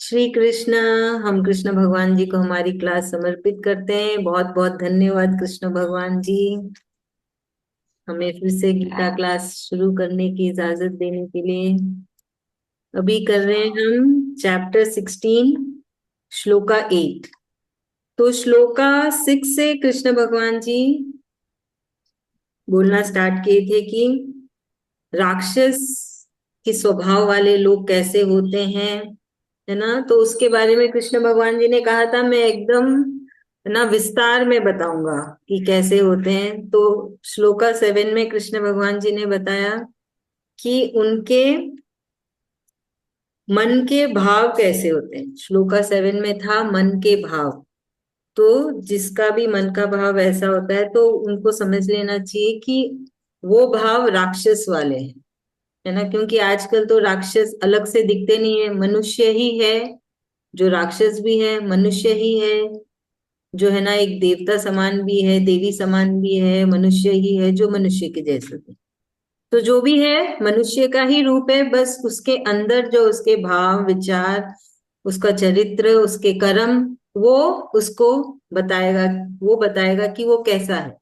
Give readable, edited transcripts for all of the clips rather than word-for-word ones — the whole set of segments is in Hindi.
श्री कृष्ण। हम कृष्ण भगवान जी को हमारी क्लास समर्पित करते हैं। बहुत बहुत धन्यवाद कृष्ण भगवान जी, हमें फिर से गीता क्लास शुरू करने की इजाजत देने के लिए। अभी कर रहे हैं हम चैप्टर 16, श्लोका 8। तो श्लोका 6 से कृष्ण भगवान जी बोलना स्टार्ट किए थे कि राक्षस के स्वभाव वाले लोग कैसे होते हैं, है ना। तो उसके बारे में कृष्ण भगवान जी ने कहा था मैं एकदम ना विस्तार में बताऊंगा कि कैसे होते हैं। तो श्लोका 7 में कृष्ण भगवान जी ने बताया कि उनके मन के भाव कैसे होते हैं। श्लोका 7 में था मन के भाव। तो जिसका भी मन का भाव ऐसा होता है तो उनको समझ लेना चाहिए कि वो भाव राक्षस वाले हैं, है ना। क्योंकि आजकल तो राक्षस अलग से दिखते नहीं है, मनुष्य ही है जो राक्षस भी है, मनुष्य ही है जो है ना एक देवता समान भी है, देवी समान भी है, मनुष्य ही है जो मनुष्य के जैसे भी। तो जो भी है मनुष्य का ही रूप है, बस उसके अंदर जो उसके भाव विचार, उसका चरित्र, उसके कर्म, वो उसको बताएगा। वो बताएगा कि वो कैसा है,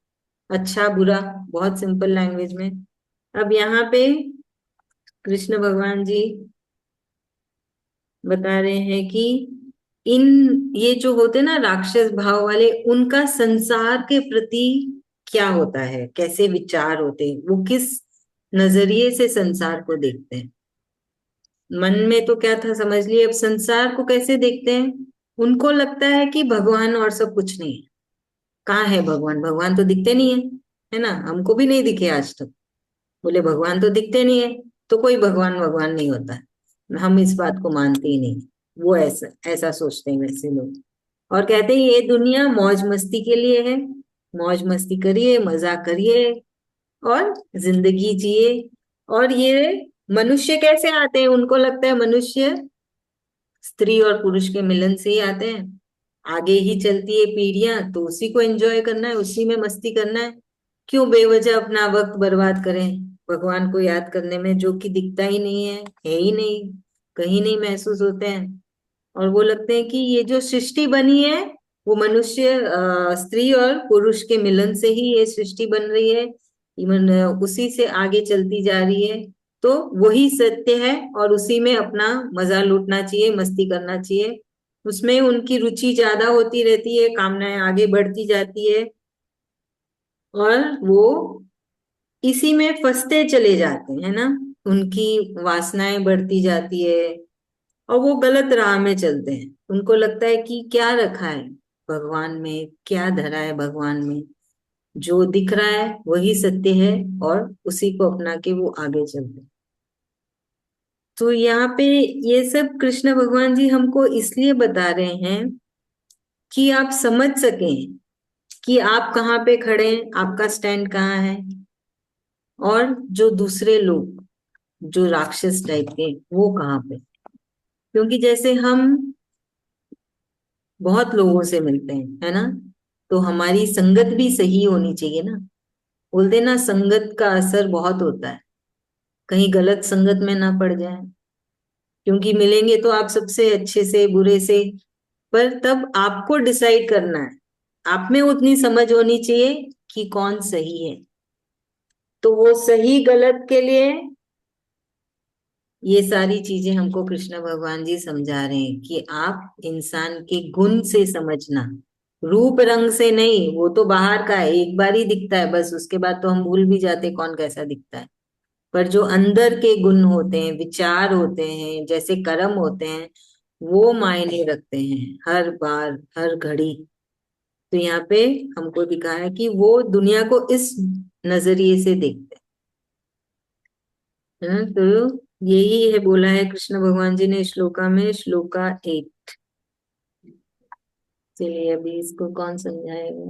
अच्छा बुरा, बहुत सिंपल लैंग्वेज में। अब यहाँ पे कृष्ण भगवान जी बता रहे हैं कि इन ये जो होते ना राक्षस भाव वाले, उनका संसार के प्रति क्या होता है, कैसे विचार होते हैं, वो किस नजरिए से संसार को देखते हैं। मन में तो क्या था समझ लिए, अब संसार को कैसे देखते हैं। उनको लगता है कि भगवान और सब कुछ नहीं है। कहाँ है भगवान, भगवान तो दिखते नहीं है, है ना। हमको भी नहीं दिखे आज तक। बोले भगवान तो दिखते नहीं है, तो कोई भगवान भगवान नहीं होता है। हम इस बात को मानते ही नहीं। वो ऐसा ऐसा सोचते हैं वैसे लोग। और कहते हैं ये दुनिया मौज मस्ती के लिए है, मौज मस्ती करिए, मजा करिए और जिंदगी जिए। और ये मनुष्य कैसे आते हैं, उनको लगता है मनुष्य स्त्री और पुरुष के मिलन से ही आते हैं। आगे ही चलती है पीढ़ियां, तो उसी को एंजॉय करना है, उसी में मस्ती करना है। क्यों बेवजह अपना वक्त बर्बाद करें भगवान को याद करने में, जो कि दिखता ही नहीं है ही नहीं, कहीं नहीं महसूस होते हैं। और वो लगते हैं कि ये जो सृष्टि बनी है वो मनुष्य स्त्री और पुरुष के मिलन से ही ये सृष्टि बन रही है, इवन उसी से आगे चलती जा रही है। तो वही सत्य है और उसी में अपना मजा लूटना चाहिए, मस्ती करना चाहिए। उसमें उनकी रुचि ज्यादा होती रहती है, कामनाएं आगे बढ़ती जाती है और वो इसी में फंसते चले जाते हैं ना। उनकी वासनाएं बढ़ती जाती है और वो गलत राह में चलते हैं। उनको लगता है कि क्या रखा है भगवान में, क्या धरा है भगवान में, जो दिख रहा है वही सत्य है और उसी को अपना के वो आगे चलते हैं। तो यहाँ पे ये सब कृष्ण भगवान जी हमको इसलिए बता रहे हैं कि आप समझ सकें कि आप कहाँ पे खड़े हैं, आपका स्टैंड कहाँ है। और जो दूसरे लोग जो राक्षस टाइप के, वो कहाँ पे। क्योंकि जैसे हम बहुत लोगों से मिलते हैं, है ना। तो हमारी संगत भी सही होनी चाहिए ना। बोलते ना संगत का असर बहुत होता है, कहीं गलत संगत में ना पड़ जाए। क्योंकि मिलेंगे तो आप सबसे अच्छे से बुरे से, पर तब आपको डिसाइड करना है। आप में उतनी समझ होनी चाहिए कि कौन सही है। तो वो सही गलत के लिए ये सारी चीजें हमको कृष्ण भगवान जी समझा रहे हैं कि आप इंसान के गुण से समझना, रूप रंग से नहीं। वो तो बाहर का है, एक बार ही दिखता है बस, उसके बाद तो हम भूल भी जाते कौन कैसा दिखता है। पर जो अंदर के गुण होते हैं, विचार होते हैं, जैसे कर्म होते हैं, वो मायने रखते हैं हर बार हर घड़ी। तो यहाँ पे हमको दिखा है कि वो दुनिया को इस नजरिए से देखते हैं, तो यही है बोला है कृष्ण भगवान जी ने श्लोका में, श्लोका 8। चलिए अभी इसको कौन समझाएगा,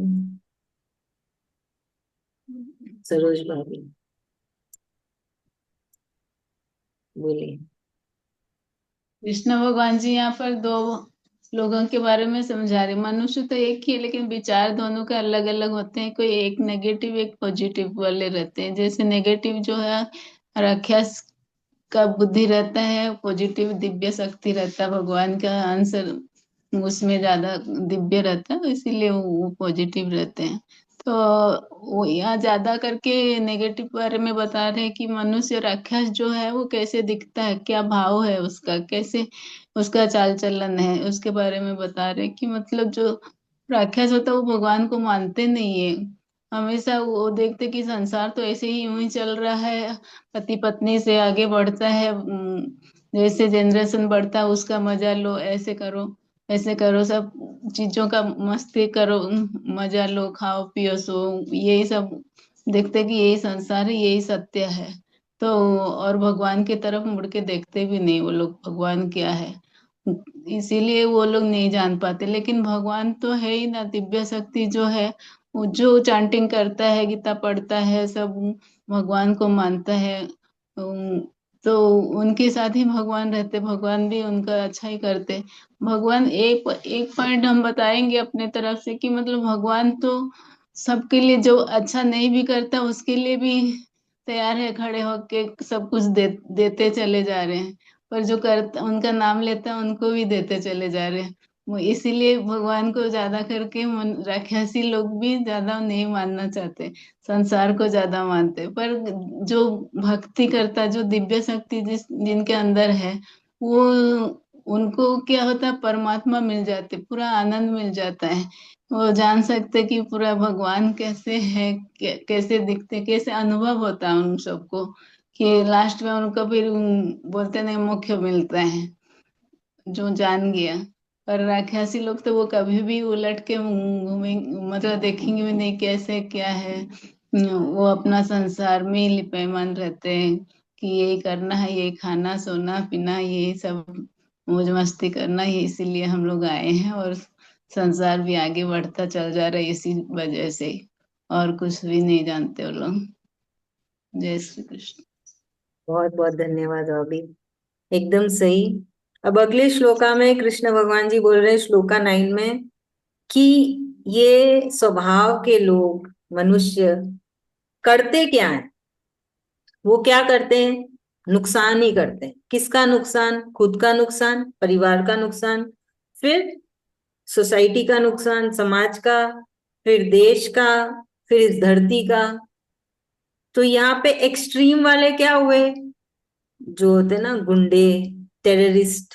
सरोज भाभी बोलिए। कृष्ण भगवान जी यहाँ पर दो लोगों के बारे में समझा रहे। मनुष्य तो एक ही है, लेकिन विचार दोनों के अलग अलग होते हैं। कोई एक नेगेटिव एक पॉजिटिव वाले रहते हैं। जैसे नेगेटिव जो है राक्षस का बुद्धि रहता है, पॉजिटिव दिव्य शक्ति रहता है, भगवान का आंसर उसमें ज्यादा दिव्य रहता है, इसीलिए वो पॉजिटिव रहते हैं। तो वो यहाँ ज्यादा करके नेगेटिव बारे में बता रहे हैं कि मनुष्य राक्षस जो है वो कैसे दिखता है, क्या भाव है उसका, कैसे उसका चाल चलन है, उसके बारे में बता रहे हैं कि मतलब जो राक्षस होता है वो भगवान को मानते नहीं है। हमेशा वो देखते कि संसार तो ऐसे ही यूं ही चल रहा है, पति पत्नी से आगे बढ़ता है, जैसे जनरेशन बढ़ता है उसका मजा लो, ऐसे करो, सब चीजों का मस्ती करो, मजा लो, खाओ पियो सो, यही सब देखते कि यही संसार है, यही सत्य है। तो और भगवान की तरफ मुड़ के देखते भी नहीं वो लोग, भगवान क्या है, इसीलिए वो लोग नहीं जान पाते। लेकिन भगवान तो है ही ना, दिव्य शक्ति जो है, वो जो चांटिंग करता है, गीता पढ़ता है, सब भगवान को मानता है, तो उनके साथ ही भगवान रहते, भगवान भी उनका अच्छा ही करते। भगवान एक एक पॉइंट हम बताएंगे अपने तरफ से कि मतलब भगवान तो सबके लिए, जो अच्छा नहीं भी करता उसके लिए भी तैयार है खड़े होके, सब कुछ देते चले जा रहे हैं। पर जो करता, उनका नाम लेता है उनको भी देते चले जा रहे हैं। वो इसीलिए भगवान को ज्यादा करके राक्षसी लोग भी ज्यादा नहीं मानना चाहते, संसार को ज्यादा मानते। पर जो भक्ति करता, जो दिव्य शक्ति जिनके अंदर है, वो उनको क्या होता है, परमात्मा मिल जाते, पूरा आनंद मिल जाता है। वो जान सकते कि पूरा भगवान कैसे है, कैसे दिखते, कैसे अनुभव होता है उन सबको, कि लास्ट में उनको फिर बोलते नहीं मुख्य मिलता है, जो जान गया। पर राक्षसी लोग तो वो कभी भी उलट के घूमें, मतलब देखेंगे भी नहीं कैसे क्या है। वो अपना संसार में ही लिपेमान रहते हैं कि यही करना है, यही खाना सोना पीना, यही सब मौज मस्ती करना है, इसीलिए हम लोग आए हैं। और संसार भी आगे बढ़ता चल जा रहा है इसी वजह से, और कुछ भी नहीं जानते वो लोग। जय श्री कृष्ण। बहुत बहुत धन्यवाद अभी, एकदम सही। अब अगले श्लोका में कृष्ण भगवान जी बोल रहे हैं, श्लोका 9 में, कि ये स्वभाव के लोग, मनुष्य करते क्या है। वो क्या करते हैं, नुकसान ही करते हैं। किसका नुकसान, खुद का नुकसान, परिवार का नुकसान, फिर सोसाइटी का नुकसान, समाज का, फिर देश का, फिर इस धरती का। तो यहाँ पे एक्सट्रीम वाले क्या हुए, जो होते ना गुंडे, टेररिस्ट,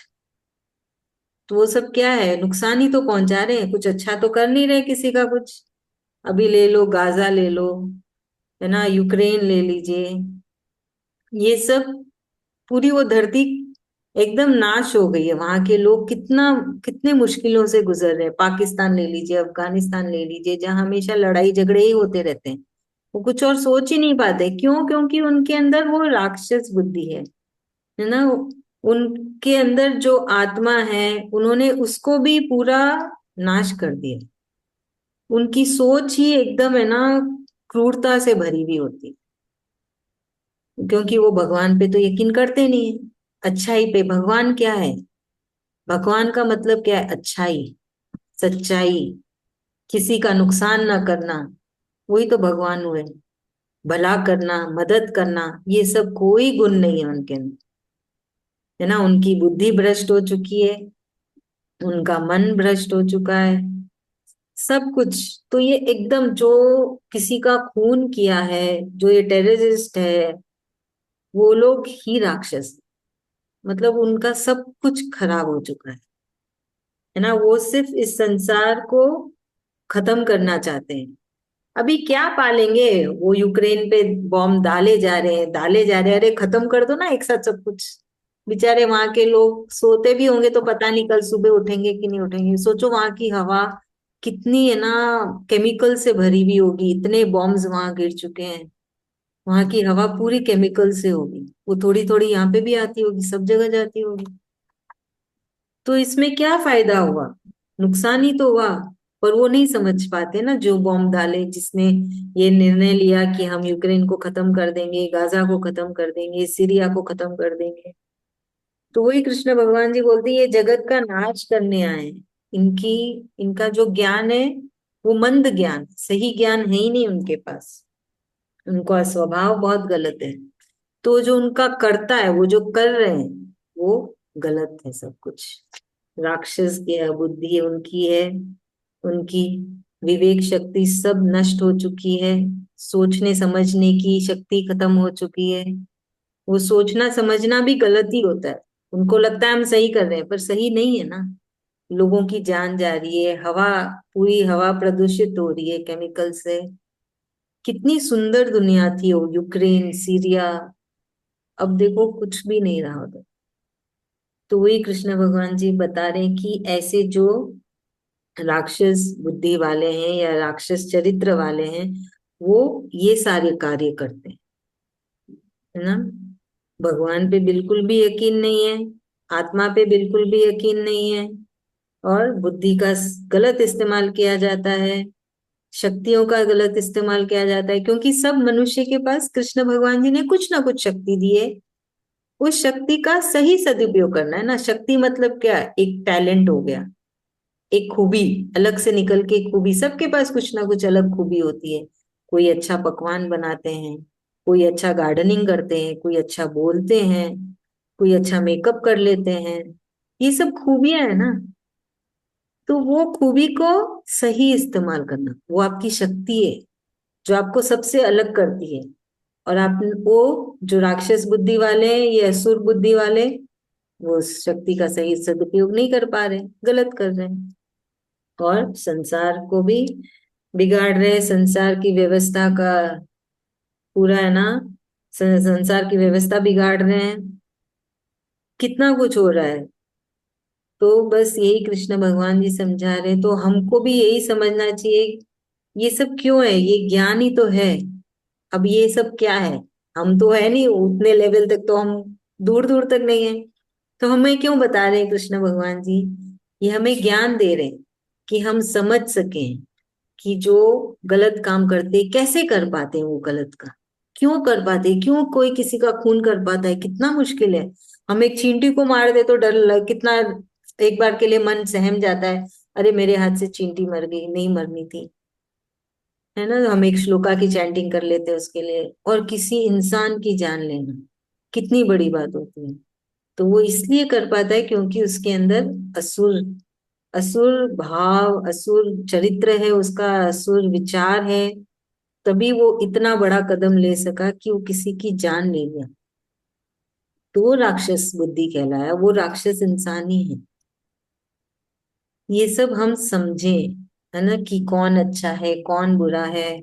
तो वो सब क्या है, नुकसान ही तो पहुंचा रहे हैं, कुछ अच्छा तो कर नहीं रहे किसी का कुछ। अभी ले लो गाजा, ले लो, है ना, यूक्रेन ले लीजिए, ये सब पूरी वो धरती एकदम नाश हो गई है। वहां के लोग कितना, कितने मुश्किलों से गुजर रहे हैं। पाकिस्तान ले लीजिए, अफगानिस्तान ले लीजिए, जहां हमेशा लड़ाई झगड़े ही होते रहते हैं। वो कुछ और सोच ही नहीं पाते, क्यों, क्योंकि उनके अंदर वो राक्षस बुद्धि है ना। उनके अंदर जो आत्मा है, उन्होंने उसको भी पूरा नाश कर दिया। उनकी सोच ही एकदम, है ना, क्रूरता से भरी हुई होती, क्योंकि वो भगवान पे तो यकीन करते नहीं है। अच्छाई पे, भगवान क्या है, भगवान का मतलब क्या है, अच्छाई, सच्चाई, किसी का नुकसान ना करना, वही तो भगवान हुए। भला करना, मदद करना, ये सब कोई गुण नहीं है उनके अंदर, है ना। उनकी बुद्धि भ्रष्ट हो चुकी है, उनका मन भ्रष्ट हो चुका है, सब कुछ। तो ये एकदम, जो किसी का खून किया है, जो ये टेररिस्ट है, वो लोग ही राक्षस, मतलब उनका सब कुछ खराब हो चुका है ना। वो सिर्फ इस संसार को खत्म करना चाहते हैं। अभी क्या पालेंगे, वो यूक्रेन पे बॉम्ब डाले जा रहे हैं, डाले जा रहे हैं, अरे खत्म कर दो ना एक साथ सब कुछ। बेचारे वहां के लोग सोते भी होंगे तो पता नहीं कल सुबह उठेंगे कि नहीं उठेंगे। सोचो वहां की हवा कितनी, है ना, केमिकल से भरी हुई होगी, इतने बॉम्ब्स वहां गिर चुके हैं। वहां की हवा पूरी केमिकल से होगी, वो थोड़ी थोड़ी यहाँ पे भी आती होगी, सब जगह जाती होगी। तो इसमें क्या फायदा हुआ, नुकसान ही तो हुआ। पर वो नहीं समझ पाते ना, जो बॉम्ब डाले, जिसने ये निर्णय लिया कि हम यूक्रेन को खत्म कर देंगे, गाजा को खत्म कर देंगे, सीरिया को खत्म कर देंगे। तो वही कृष्ण भगवान जी बोलते हैं, ये जगत का नाश करने आए हैं। इनकी, इनका जो ज्ञान है, वो मंद ज्ञान, सही ज्ञान है ही नहीं उनके पास। उनका स्वभाव बहुत गलत है। तो जो उनका कर्ता है, वो जो कर रहे हैं, वो गलत है सब कुछ। राक्षस की बुद्धि उनकी है, उनकी विवेक शक्ति सब नष्ट हो चुकी है, सोचने समझने की शक्ति खत्म हो चुकी है। वो सोचना समझना भी गलत ही होता है। उनको लगता है हम सही कर रहे हैं, पर सही नहीं है ना। लोगों की जान जा रही है, हवा, पूरी हवा प्रदूषित हो रही है केमिकल से। कितनी सुंदर दुनिया थी वो, यूक्रेन, सीरिया, अब देखो कुछ भी नहीं रहा उधर। तो वही कृष्ण भगवान जी बता रहे हैं कि ऐसे जो राक्षस बुद्धि वाले हैं या राक्षस चरित्र वाले हैं, वो ये सारे कार्य करते हैं, है ना। भगवान पे बिल्कुल भी यकीन नहीं है, आत्मा पे बिल्कुल भी यकीन नहीं है, और बुद्धि का गलत इस्तेमाल किया जाता है, शक्तियों का गलत इस्तेमाल किया जाता है, क्योंकि सब मनुष्य के पास कृष्ण भगवान जी ने कुछ ना कुछ शक्ति दी है। उस शक्ति का सही सदुपयोग करना है ना। शक्ति मतलब क्या, एक टैलेंट हो गया, एक खूबी, अलग से निकल के एक खूबी। सबके पास कुछ ना कुछ अलग खूबी होती है। कोई अच्छा पकवान बनाते हैं, कोई अच्छा गार्डनिंग करते हैं, कोई अच्छा बोलते हैं, कोई अच्छा मेकअप कर लेते हैं। ये सब खूबियां है ना। तो वो खूबी को सही इस्तेमाल करना, वो आपकी शक्ति है जो आपको सबसे अलग करती है। और आप वो, जो राक्षस बुद्धि वाले हैं, ये असुर बुद्धि वाले, वो उस शक्ति का सही सदुपयोग नहीं कर पा रहे, गलत कर रहे हैं, और संसार को भी बिगाड़ रहे हैं। संसार की व्यवस्था का पूरा है ना, संसार की व्यवस्था बिगाड़ रहे हैं। कितना कुछ हो रहा है। तो बस यही कृष्ण भगवान जी समझा रहे हैं। तो हमको भी यही समझना चाहिए, ये सब क्यों है, ये ज्ञान ही तो है। अब ये सब क्या है, हम तो है नहीं उतने लेवल तक, तो हम दूर दूर तक नहीं है। तो हमें क्यों बता रहे हैं कृष्ण भगवान जी, ये हमें ज्ञान दे रहे हैं कि हम समझ सकें कि जो गलत काम करते कैसे कर पाते हैं, वो गलत का क्यों कर पाते हैं, क्यों कोई किसी का खून कर पाता है, कितना मुश्किल है। हम एक चींटी को मार दे तो डर लग, कितना एक बार के लिए मन सहम जाता है, अरे मेरे हाथ से चींटी मर गई, नहीं मरनी थी, है ना। हम एक श्लोका की चैंटिंग कर लेते हैं उसके लिए, और किसी इंसान की जान लेना कितनी बड़ी बात होती है। तो वो इसलिए कर पाता है क्योंकि उसके अंदर असुर, असुर भाव, असुर चरित्र है उसका, असुर विचार है। तभी वो इतना बड़ा कदम ले सका कि वो किसी की जान ले लिया। तो वो राक्षस बुद्धि कहलाया, वो राक्षस इंसान ही है। ये सब हम समझें, है ना, कि कौन अच्छा है कौन बुरा है।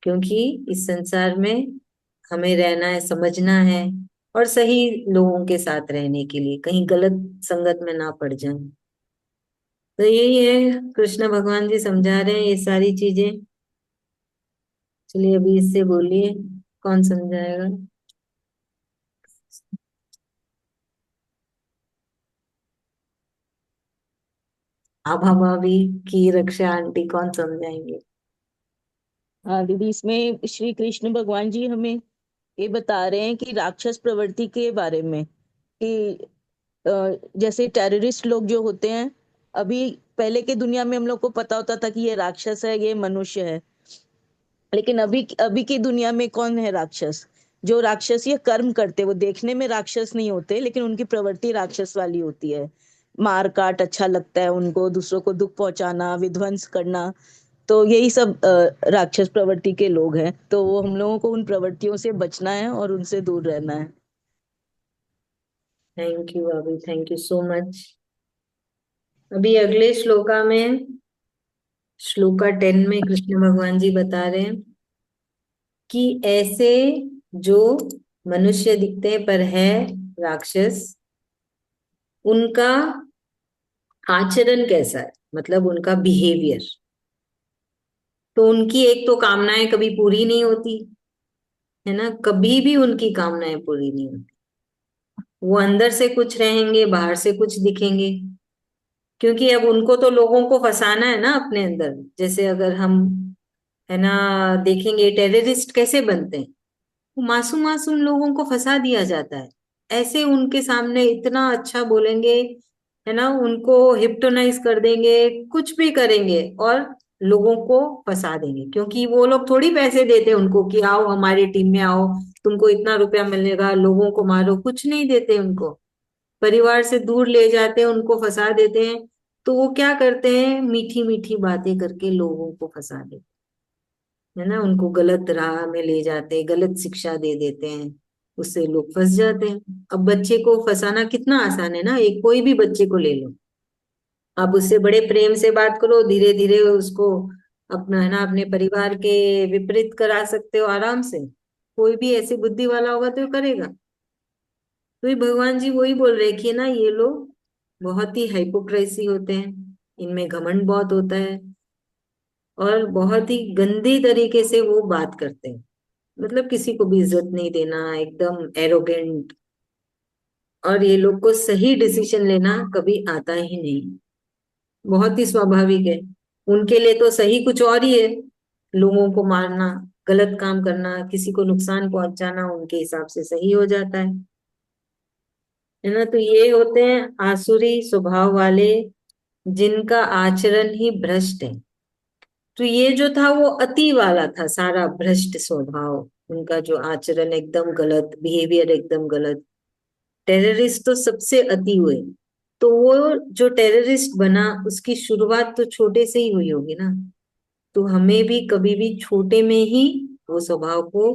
क्योंकि इस संसार में हमें रहना है, समझना है, और सही लोगों के साथ रहने के लिए कहीं गलत संगत में ना पड़ जाए। तो यही है, कृष्ण भगवान जी समझा रहे हैं ये सारी चीजें। चलिए अभी इससे बोलिए, कौन समझाएगा। आभा भाभी की रक्षा आंटी कौन समझाएंगे। हाँ दीदी, इसमें श्री कृष्ण भगवान जी हमें ये बता रहे हैं कि राक्षस प्रवृत्ति के बारे में, कि जैसे टेररिस्ट लोग जो होते हैं, अभी पहले के दुनिया में हम लोग को पता होता था कि ये राक्षस है, ये मनुष्य है। लेकिन अभी अभी की दुनिया में कौन है राक्षस? जो राक्षसीय कर्म करते, वो देखने में राक्षस नहीं होते, लेकिन उनकी प्रवृत्ति राक्षस वाली होती है। मार काट अच्छा लगता है उनको, दूसरों को दुख पहुंचाना, विध्वंस करना। तो यही सब राक्षस प्रवृत्ति के लोग हैं। तो वो हम लोगों को उन प्रवृत्तियों से बचना है और उनसे दूर रहना है। थैंक यू भाभी, थैंक यू सो मच। अभी अगले श्लोका में, श्लोका 10 में कृष्ण भगवान जी बता रहे हैं कि ऐसे जो मनुष्य दिखते हैं पर है राक्षस, उनका आचरण कैसा है, मतलब उनका बिहेवियर। तो उनकी एक तो कामनाएं कभी पूरी नहीं होती, है ना, कभी भी उनकी कामनाएं पूरी नहीं होती। वो अंदर से कुछ रहेंगे, बाहर से कुछ दिखेंगे। क्योंकि अब उनको तो लोगों को फंसाना है ना अपने अंदर। जैसे अगर हम, है ना, देखेंगे टेररिस्ट कैसे बनते हैं, वो मासूम मासूम लोगों को फंसा दिया जाता है। ऐसे उनके सामने इतना अच्छा बोलेंगे, है ना, उनको हिप्नोटाइज कर देंगे, कुछ भी करेंगे, और लोगों को फंसा देंगे, क्योंकि वो लोग थोड़ी पैसे देते उनको कि आओ हमारी टीम में आओ, तुमको इतना रुपया मिलेगा, लोगों को मारो, कुछ नहीं देते उनको। परिवार से दूर ले जाते हैं, उनको फंसा देते हैं। तो वो क्या करते हैं, मीठी मीठी बातें करके लोगों को फंसा देते हैं ना, उनको गलत राह में ले जाते हैं, गलत शिक्षा दे देते हैं, उससे लोग फंस जाते हैं। अब बच्चे को फंसाना कितना आसान है ना, एक कोई भी बच्चे को ले लो, आप उससे बड़े प्रेम से बात करो, धीरे धीरे उसको अपना है ना अपने परिवार के विपरीत करा सकते हो आराम से। कोई भी ऐसी बुद्धि वाला होगा तो ये करेगा। तो ये भगवान जी वही बोल रहे कि ना ये लोग बहुत ही हाइपोक्रेसी होते हैं, इनमें घमंड बहुत होता है, और बहुत ही गंदे तरीके से वो बात करते हैं। मतलब किसी को भी इज्जत नहीं देना, एकदम एरोगेंट। और ये लोग को सही डिसीजन लेना कभी आता ही नहीं, बहुत ही स्वाभाविक है। उनके लिए तो सही कुछ और ही है, लोगों को मारना, गलत काम करना, किसी को नुकसान पहुंचाना उनके हिसाब से सही हो जाता है ना। तो ये होते हैं आसुरी स्वभाव वाले, जिनका आचरण ही भ्रष्ट है। तो ये जो था वो अति वाला था, सारा भ्रष्ट स्वभाव, उनका जो आचरण एकदम गलत, बिहेवियर एकदम गलत। टेररिस्ट तो सबसे अति हुए। तो वो जो टेररिस्ट बना उसकी शुरुआत तो छोटे से ही हुई होगी ना। तो हमें भी कभी भी छोटे में ही वो स्वभाव को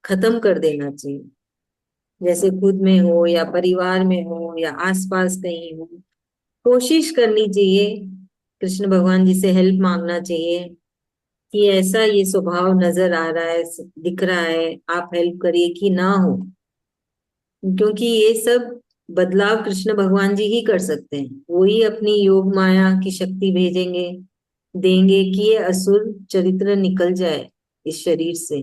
खत्म कर देना चाहिए, जैसे खुद में हो या परिवार में हो या आसपास कहीं हो। कोशिश करनी चाहिए, कृष्ण भगवान जी से हेल्प मांगना चाहिए कि ऐसा ये स्वभाव नजर आ रहा है, दिख रहा है, आप हेल्प करिए कि ना हो। क्योंकि ये सब बदलाव कृष्ण भगवान जी ही कर सकते हैं, वो ही अपनी योग माया की शक्ति भेजेंगे, देंगे कि ये असुर चरित्र निकल जाए इस शरीर से,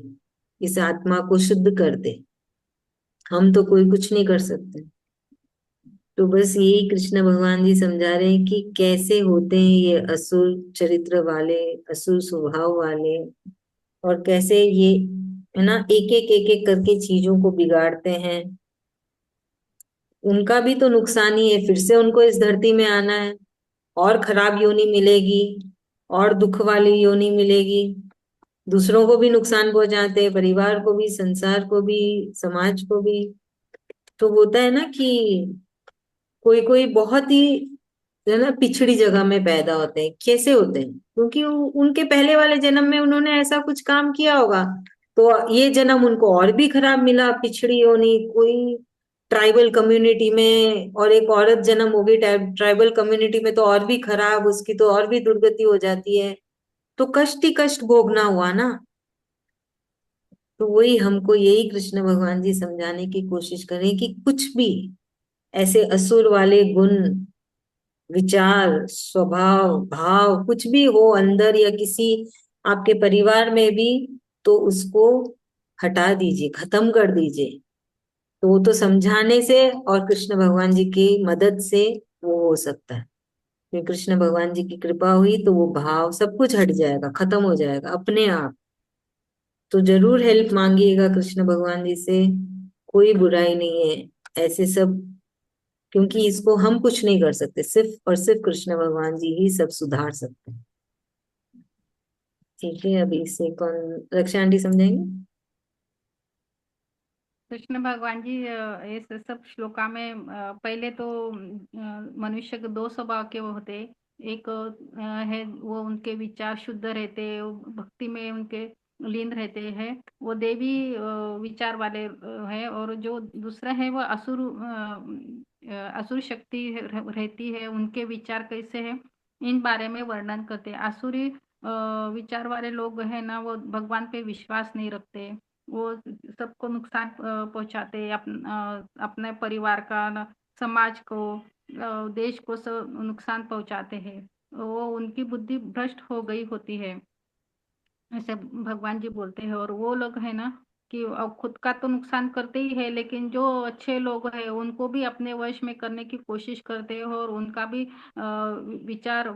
इस आत्मा को शुद्ध कर दे। हम तो कोई कुछ नहीं कर सकते। तो बस यही कृष्ण भगवान जी समझा रहे हैं कि कैसे होते हैं ये असुर चरित्र वाले, असुर स्वभाव वाले, और कैसे ये है ना एक एक करके चीजों को बिगाड़ते हैं। उनका भी तो नुकसान ही है, फिर से उनको इस धरती में आना है, और खराब योनि मिलेगी, और दुख वाली योनि मिलेगी। दूसरों को भी नुकसान पहुंचाते हैं, परिवार को भी, संसार को भी, समाज को भी। तो होता है ना कि कोई कोई बहुत ही है ना पिछड़ी जगह में पैदा होते हैं। कैसे होते हैं, क्योंकि उनके पहले वाले जन्म में उन्होंने ऐसा कुछ काम किया होगा, तो ये जन्म उनको और भी खराब मिला, पिछड़ी होनी, कोई ट्राइबल कम्युनिटी में, और एक औरत जन्म होगी ट्राइबल कम्युनिटी में तो और भी खराब, उसकी तो और भी दुर्गति हो जाती है। तो कष्ट ही कष्ट भोगना हुआ ना। तो वही हमको यही कृष्ण भगवान जी समझाने की कोशिश करें कि कुछ भी ऐसे असुर वाले गुण, विचार, स्वभाव, भाव कुछ भी हो अंदर या किसी आपके परिवार में भी, तो उसको हटा दीजिए, खत्म कर दीजिए। तो वो तो समझाने से और कृष्ण भगवान जी की मदद से वो हो सकता है। फिर कृष्ण भगवान जी की कृपा हुई तो वो भाव सब कुछ हट जाएगा, खत्म हो जाएगा अपने आप। तो जरूर हेल्प मांगिएगा कृष्ण भगवान जी से, कोई बुराई नहीं है ऐसे सब, क्योंकि इसको हम कुछ नहीं कर सकते, सिर्फ और सिर्फ कृष्ण भगवान जी ही सब सुधार सकते हैं। ठीक है, अभी इसे कौन, रक्षा आंटी समझाएंगे। कृष्ण भगवान जी इस सब श्लोका में पहले तो मनुष्य के दो स्वभाव के वो होते। एक है वो उनके विचार शुद्ध रहते, वो भक्ति में उनके लीन रहते हैं, वो देवी विचार वाले है। और जो दूसरा है वो असुर असुर शक्ति रहती है, उनके विचार कैसे है इन बारे में वर्णन करते हैं। आसुरी विचार वाले लोग है ना, वो भगवान पे विश्वास नहीं रखते, वो सबको नुकसान पहुंचाते, अपने परिवार का समाज को देश को सब नुकसान पहुंचाते हैं। वो उनकी बुद्धि भ्रष्ट हो गई होती है, ऐसे भगवान जी बोलते हैं। और वो लोग है ना कि अब खुद का तो नुकसान करते ही है, लेकिन जो अच्छे लोग हैं उनको भी अपने वश में करने की कोशिश करते हैं, और उनका भी विचार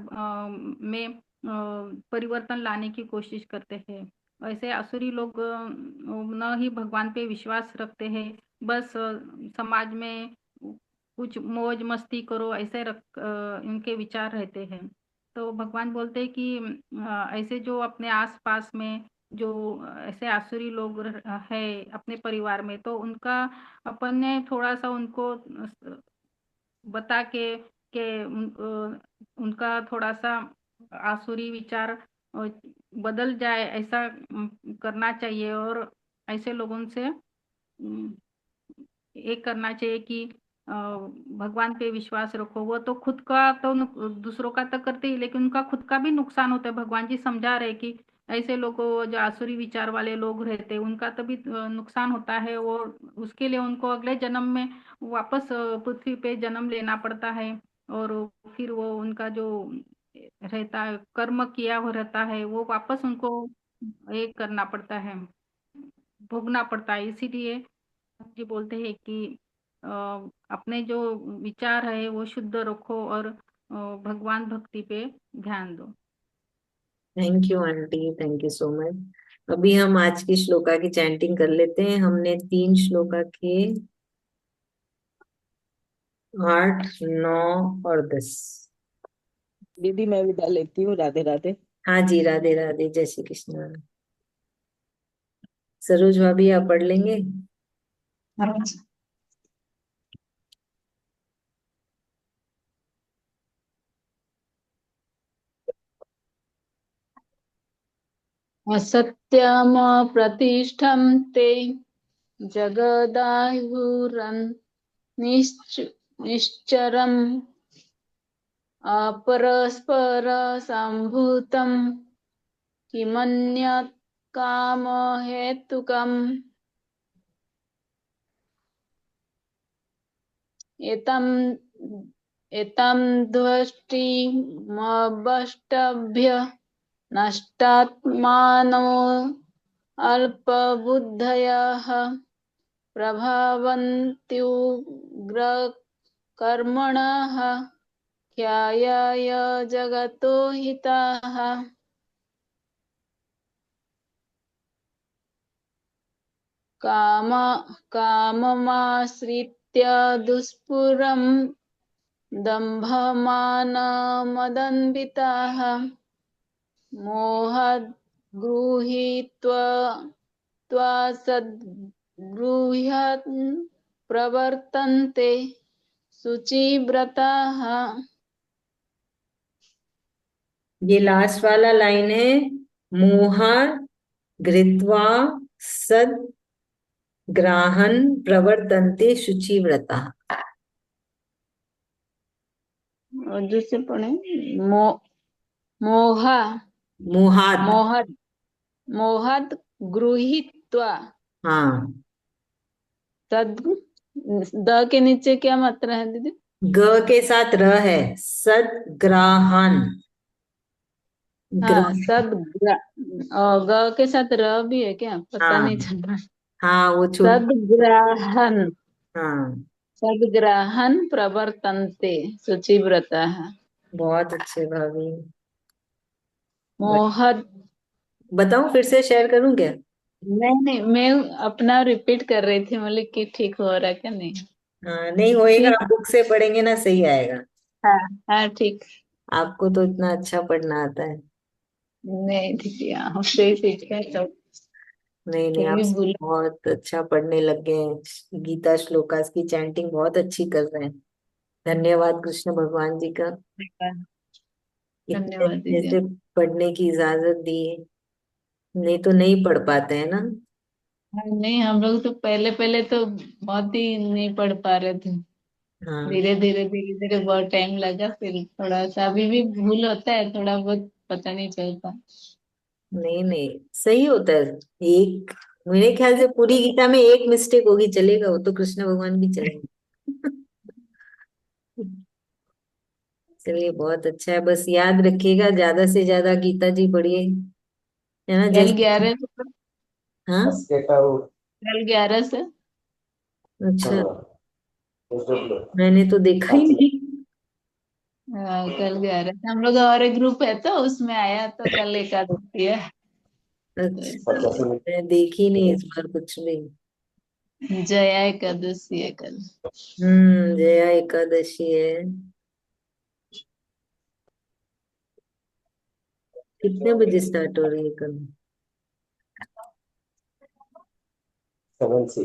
में परिवर्तन लाने की कोशिश करते हैं। ऐसे असुरी लोग न ही भगवान पे विश्वास रखते हैं, बस समाज में कुछ मौज मस्ती करो ऐसे इनके विचार रहते हैं। तो भगवान बोलते हैं कि ऐसे जो अपने आसपास में जो ऐसे आसुरी लोग है अपने परिवार में, तो उनका अपन ने थोड़ा सा उनको बता के उनका थोड़ा सा आसुरी विचार बदल जाए, ऐसा करना चाहिए। और ऐसे लोगों से एक करना चाहिए कि भगवान पे विश्वास रखो। वो तो खुद का तो दूसरों का तो करते ही, लेकिन उनका खुद का भी नुकसान होता है। भगवान जी समझा रहे कि ऐसे लोगों जो आसुरी विचार वाले लोग रहते हैं उनका तो भी नुकसान होता है, और उसके लिए उनको अगले जन्म में वापस पृथ्वी पे जन्म लेना पड़ता है। और फिर वो उनका जो रहता है कर्म किया हुआ रहता है वो वापस उनको एक करना पड़ता है, भोगना पड़ता है। इसीलिए जी बोलते हैं कि अ, अपने जो विचार है वो शुद्ध रखो और भगवान भक्ति पे ध्यान दो। Thank you aunty, thank you so much. अभी हम आज की श्लोका की चैंटिंग कर लेते हैं। हमने 3 श्लोका किए, 8, 9 और 10। दीदी मैं विदा लेती हूँ। राधे राधे। हाँ जी, राधे राधे, जय श्री कृष्ण। सरोज भाभी आप पढ़ लेंगे? असत्यम प्रतिष्ठम ते जगदाहुरन निश्चरम अपरस्पर संभूतम किमन्यत् काम हेतुकम् एतम एतम द्वष्टिमवष्टभ्य नष्टात्मानो अल्पबुद्धयः प्रभवन्त्युग्रकर्मणः ख्यायाय जगतो हिताः काम काममाश्रित्य दुष्पुरं दम्भमानमदन्विताः मोहाद् गृहीत्वा सद्गृह्यात् प्रवर्तन्ते शुचिव्रताः। ये लास्ट वाला लाइन है, मोहा घृत्वा सद ग्राहन प्रवर्तन्ते शुचिव्रता। और दूसरे पढ़े मो मोहा मोहात। मोहद मोहद गृहीत्वा हाँ, तद द के नीचे क्या मात्रा है दीदी? ग के साथ र है, सदग्राहन। हाँ ग्रह। सद और ग के साथ र भी है क्या, पता हाँ नहीं चल रहा। हाँ, वो छोट। सदग्राहन हाँ, सदग्राहन प्रवर्तन्ते शुचिव्रता है। बहुत अच्छे भाभी। मोहद बताऊं, फिर से शेयर करूं क्या? नहीं नहीं, मैं अपना रिपीट कर रही थी, मतलब कि ठीक हो रहा है क्या नहीं? हाँ, नहीं होएगा, ठीक। आप बुक से पढ़ेंगे ना, सही आएगा। हाँ हाँ ठीक। आपको तो इतना अच्छा पढ़ना आता है। नहीं ठीक है, हमसे ही सीख है तो नहीं नहीं, फिर आप भी भूल। बहुत अच्छा पढ़ने लग गए हैं। गीता श्लोकास की चैंटिंग बहुत अच्छी कर रहे हैं। धन्यवाद कृष्ण भगवान जी का, इतने धन्यवाद अच्छे दीदी। से पढ़ने की इजाजत दी है। नहीं तो नहीं पढ़ पाते हैं ना। हाँ, नहीं हम लोग तो पहले पहले तो बहुत ही नहीं पढ़ पा रहे थे। हाँ, धीरे धीरे बहुत टाइम लगा, फिर थोड़ा सा अभी भी भूल होता है थोड़ा बहुत, पता नहीं चलता। नहीं नहीं, सही होता है। एक, मेरे ख्याल से पूरी गीता में एक मिस्टेक होगी, चलेगा, वो तो कृष्ण भगवान भी चलेंगे। चलिए, बहुत अच्छा है। बस याद रखिएगा, ज्यादा से ज्यादा गीता जी पढ़िए, है ना, कल जैसे। 11 हाँ, कल 11 से अच्छा, मैंने तो देखा ही नहीं। कल 11 से हम लोग और एक ग्रुप है तो उसमें आया, तो कल एकादशी है। अच्छा, मैं देखी नहीं इस बार कुछ भी। जया एकादशी है कल। जया एकादशी है। कितने बजे स्टार्ट हो रही है कल? 7 से